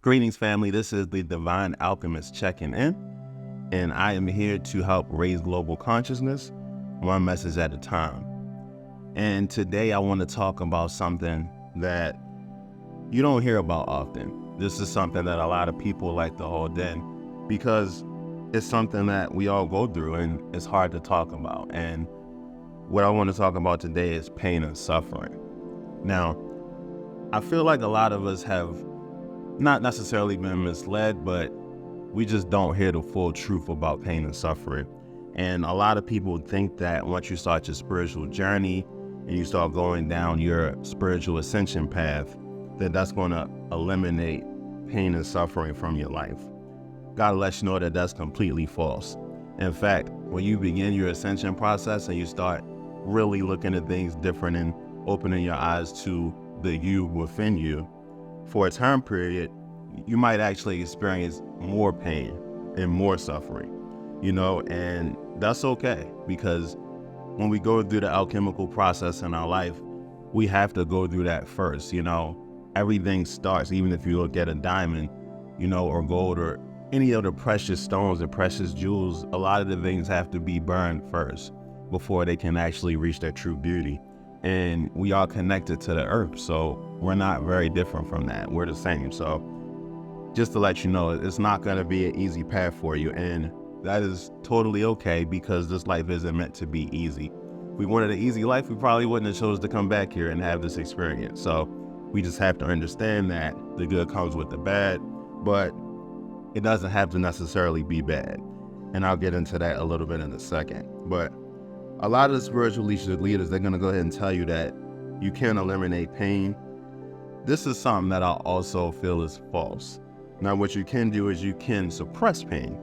Greetings, family. This is the Divine Alchemist checking in, and I am here to help raise global consciousness, one message at a time. And today I want to talk about something that you don't hear about often. This is something that a lot of people like to hold in because it's something that we all go through and it's hard to talk about. And what I want to talk about today is pain and suffering. Now, I feel like a lot of us have not necessarily been misled, but we just don't hear the full truth about pain and suffering. And a lot of people think that once you start your spiritual journey and you start going down your spiritual ascension path, that that's going to eliminate pain and suffering from your life. God lets you know that that's completely false. In fact, when you begin your ascension process and you start really looking at things different and opening your eyes to the you within you, for a time period, you might actually experience more pain and more suffering, and that's okay, because when we go through the alchemical process in our life, we have to go through that first. Everything starts, even if you look at a diamond, or gold or any of the precious stones and precious jewels, a lot of the things have to be burned first before they can actually reach their true beauty. And we are connected to the earth, so we're not very different from that. We're the same. So just to let you know, it's not going to be an easy path for you, and that is totally okay, because this life isn't meant to be easy. If we wanted an easy life, we probably wouldn't have chose to come back here and have this experience. So we just have to understand that the good comes with the bad, but it doesn't have to necessarily be bad. And I'll get into that a little bit in a second. But a lot of the spiritual leaders, they're going to go ahead and tell you that you can't eliminate pain. This is something that I also feel is false. Now, what you can do is you can suppress pain,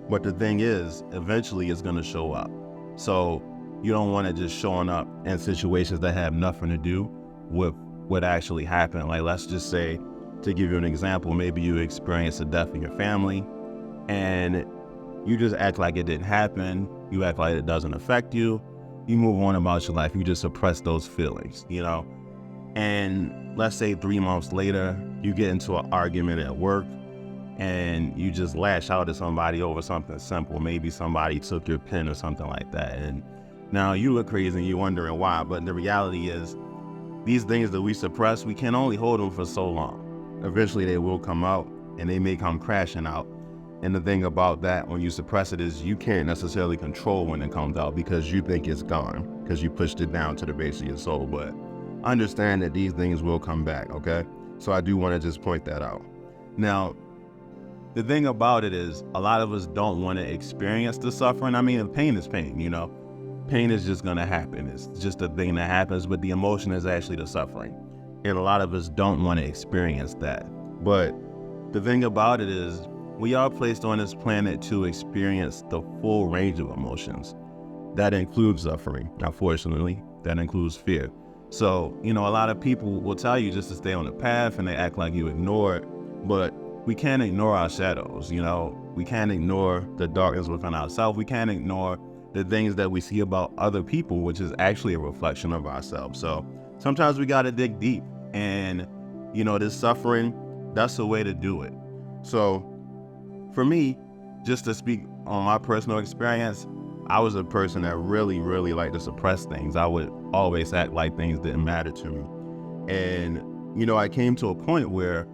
but the thing is, eventually it's going to show up. So you don't want it just showing up in situations that have nothing to do with what actually happened. Like, let's just say, to give you an example, maybe you experience the death of your family and you just act like it didn't happen. You act like it doesn't affect you. You move on about your life. You just suppress those feelings, And let's say 3 months later, you get into an argument at work and you just lash out at somebody over something simple. Maybe somebody took your pen or something like that. And now you look crazy and you're wondering why. But the reality is, these things that we suppress, we can only hold them for so long. Eventually they will come out and they may come crashing out. And the thing about that, when you suppress it, is you can't necessarily control when it comes out because you think it's gone, because you pushed it down to the base of your soul. But understand that these things will come back, okay? So I do want to just point that out. Now, the thing about it is, a lot of us don't want to experience the suffering. I mean, pain is pain, Pain is just going to happen. It's just a thing that happens, but the emotion is actually the suffering. And a lot of us don't want to experience that. But the thing about it is, we are placed on this planet to experience the full range of emotions. That includes suffering, unfortunately. That includes fear. So, a lot of people will tell you just to stay on the path and they act like you ignore it. But we can't ignore our shadows, We can't ignore the darkness within ourselves. We can't ignore the things that we see about other people, which is actually a reflection of ourselves. So sometimes we got to dig deep. And, this suffering, that's the way to do it. So for me, just to speak on my personal experience, I was a person that really, really liked to suppress things. I would always act like things didn't matter to me. And, I came to a point where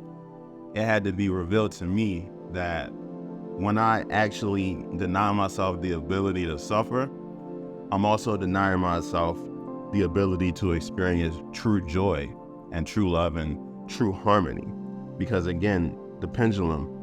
it had to be revealed to me that when I actually deny myself the ability to suffer, I'm also denying myself the ability to experience true joy and true love and true harmony. Because again, the pendulum,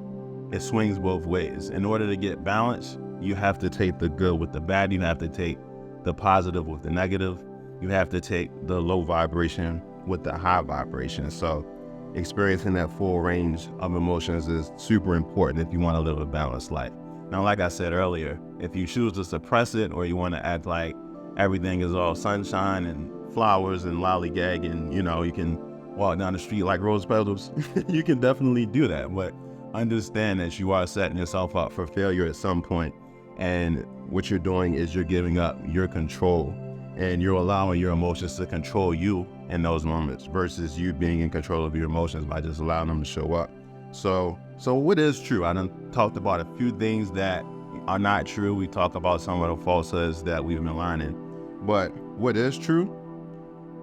it swings both ways. In order to get balance, you have to take the good with the bad. You have to take the positive with the negative. You have to take the low vibration with the high vibration. So experiencing that full range of emotions is super important if you want to live a balanced life. Now, like I said earlier, if you choose to suppress it, or you want to act like everything is all sunshine and flowers and lollygag and, you can walk down the street like rose petals, you can definitely do that. But understand that you are setting yourself up for failure at some point. And what you're doing is you're giving up your control and you're allowing your emotions to control you in those moments versus you being in control of your emotions by just allowing them to show up. So what is true? I done talked about a few things that are not true. We talk about some of the falsehoods that we've been learning. But what is true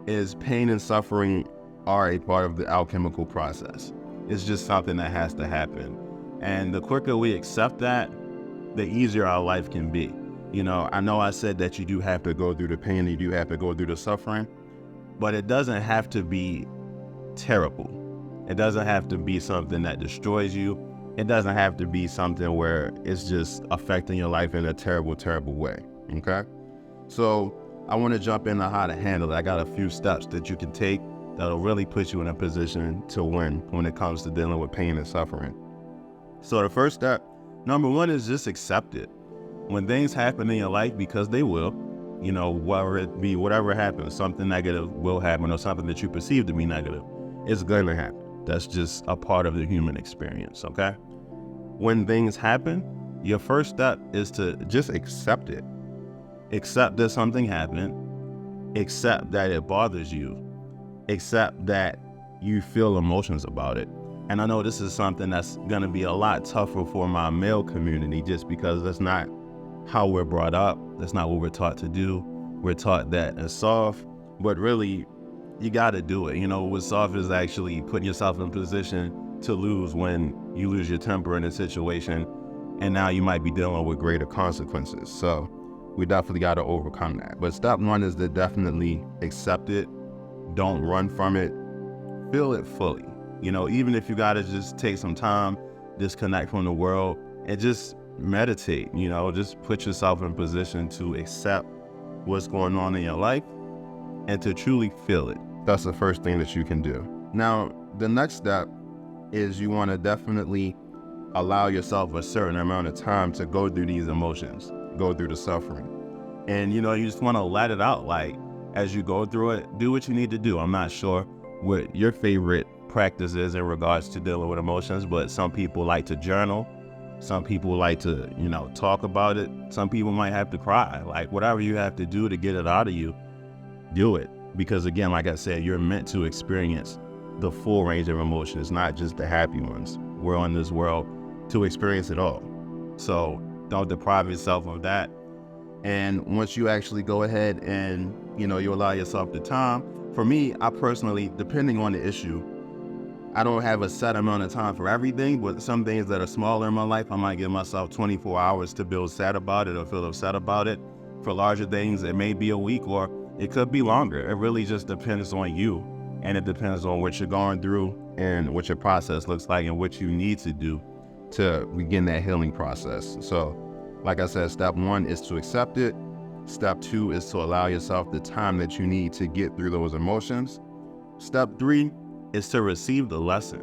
is pain and suffering are a part of the alchemical process. It's just something that has to happen. And the quicker we accept that, the easier our life can be. I know I said that you do have to go through the pain, you do have to go through the suffering, but it doesn't have to be terrible. It doesn't have to be something that destroys you. It doesn't have to be something where it's just affecting your life in a terrible, terrible way, okay? So I want to jump into how to handle it. I got a few steps that you can take that'll really put you in a position to win when it comes to dealing with pain and suffering. So the first step, number one, is just accept it. When things happen in your life, because they will, whether it be whatever happens, something negative will happen or something that you perceive to be negative, it's going to happen. That's just a part of the human experience, okay? When things happen, your first step is to just accept it. Accept that something happened. Accept that it bothers you. Accept that you feel emotions about it. And I know this is something that's going to be a lot tougher for my male community just because that's not how we're brought up. That's not what we're taught to do. We're taught that it's soft, but really, you got to do it. What's soft is actually putting yourself in a position to lose when you lose your temper in a situation, and now you might be dealing with greater consequences. So we definitely got to overcome that. But step one is to definitely accept it. Don't run from it. Feel it fully. Even if you got to just take some time, disconnect from the world, and just meditate, just put yourself in position to accept what's going on in your life and to truly feel it. That's the first thing that you can do. Now, the next step is you want to definitely allow yourself a certain amount of time to go through these emotions, go through the suffering. And, you just want to let it out. Like, as you go through it, do what you need to do. I'm not sure what your favorite practice is in regards to dealing with emotions, but some people like to journal. Some people like to, talk about it. Some people might have to cry. Like, whatever you have to do to get it out of you, do it. Because again, like I said, you're meant to experience the full range of emotions, not just the happy ones. We're on this world to experience it all. So don't deprive yourself of that. And once you actually go ahead and, you allow yourself the time. For me, I personally, depending on the issue, I don't have a set amount of time for everything, but some things that are smaller in my life, I might give myself 24 hours to feel sad about it or feel upset about it. For larger things, it may be a week or it could be longer. It really just depends on you, and it depends on what you're going through and what your process looks like and what you need to do to begin that healing process. So, like I said, step one is to accept it. Step two is to allow yourself the time that you need to get through those emotions. Step three is to receive the lesson.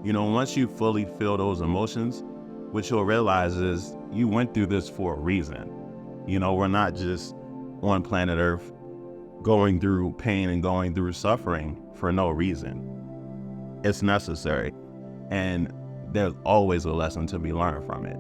Once you fully feel those emotions, what you'll realize is you went through this for a reason. We're not just on planet Earth going through pain and going through suffering for no reason. It's necessary. And there's always a lesson to be learned from it.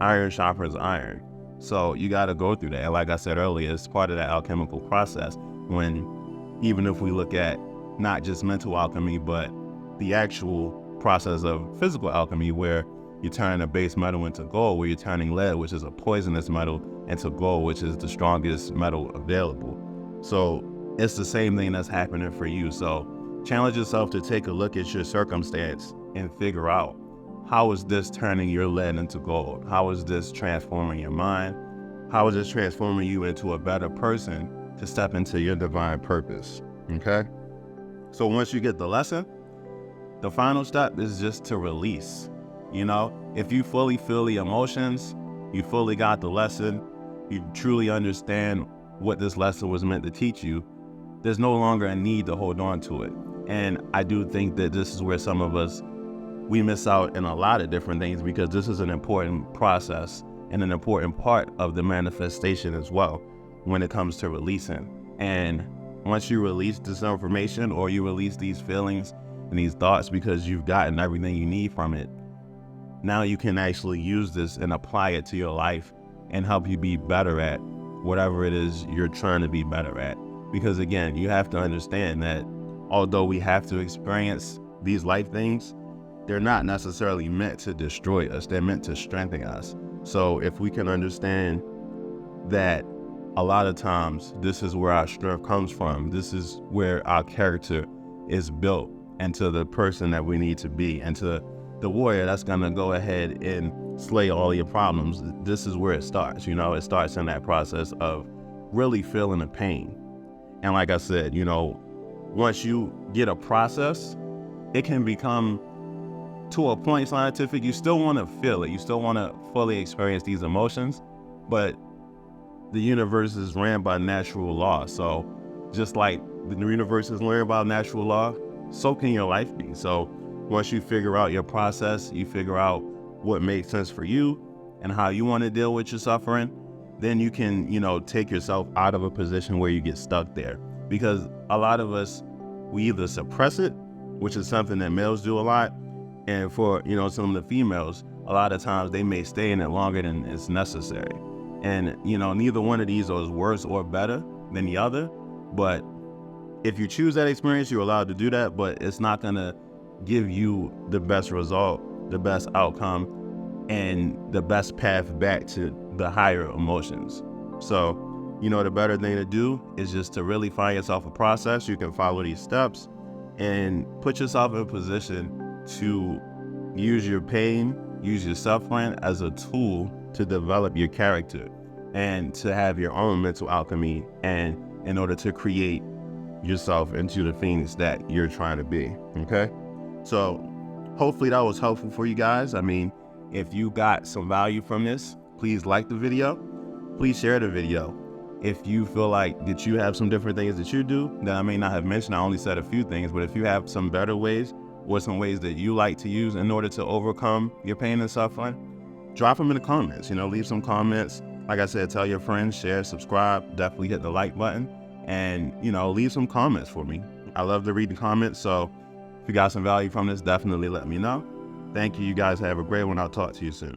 Iron sharpens iron. So you got to go through that. Like I said earlier, it's part of that alchemical process. Even if we look at not just mental alchemy, but the actual process of physical alchemy, where you're turning a base metal into gold, where you're turning lead, which is a poisonous metal, into gold, which is the strongest metal available. So it's the same thing that's happening for you. So challenge yourself to take a look at your circumstance and figure out, how is this turning your lead into gold? How is this transforming your mind? How is this transforming you into a better person to step into your divine purpose? Okay? So once you get the lesson, the final step is just to release. If you fully feel the emotions, you fully got the lesson, you truly understand what this lesson was meant to teach you, there's no longer a need to hold on to it. And I do think that this is where some of us, we miss out in a lot of different things, because this is an important process and an important part of the manifestation as well when it comes to releasing. And once you release this information, or you release these feelings and these thoughts because you've gotten everything you need from it, now you can actually use this and apply it to your life and help you be better at whatever it is you're trying to be better at. Because again, you have to understand that although we have to experience these life things, they're not necessarily meant to destroy us. They're meant to strengthen us. So if we can understand that a lot of times this is where our strength comes from, this is where our character is built into the person that we need to be, and to the warrior that's gonna go ahead and slay all your problems. This is where it starts. It starts in that process of really feeling the pain. And like I said, once you get a process, it can become, to a point, scientific. You still want to feel it. You still want to fully experience these emotions, but the universe is ran by natural law. So just like the universe is ran by natural law, so can your life be. So once you figure out your process, you figure out what makes sense for you and how you want to deal with your suffering, then you can, take yourself out of a position where you get stuck there. Because a lot of us, we either suppress it, which is something that males do a lot, and for, some of the females, a lot of times they may stay in it longer than is necessary. And, neither one of these is worse or better than the other, but if you choose that experience, you're allowed to do that, but it's not gonna give you the best result, the best outcome, and the best path back to the higher emotions. So, the better thing to do is just to really find yourself a process. You can follow these steps and put yourself in a position to use your pain, use your suffering as a tool to develop your character and to have your own mental alchemy, and in order to create yourself into the phoenix that you're trying to be, okay? So hopefully that was helpful for you guys. I mean, if you got some value from this, please like the video, please share the video. If you feel like that you have some different things that you do that I may not have mentioned, I only said a few things, but if you have some better ways or some ways that you like to use in order to overcome your pain and suffering, drop them in the comments, leave some comments. Like I said, tell your friends, share, subscribe, definitely hit the like button, and, leave some comments for me. I love to read the comments, so if you got some value from this, definitely let me know. Thank you. You guys have a great one. I'll talk to you soon.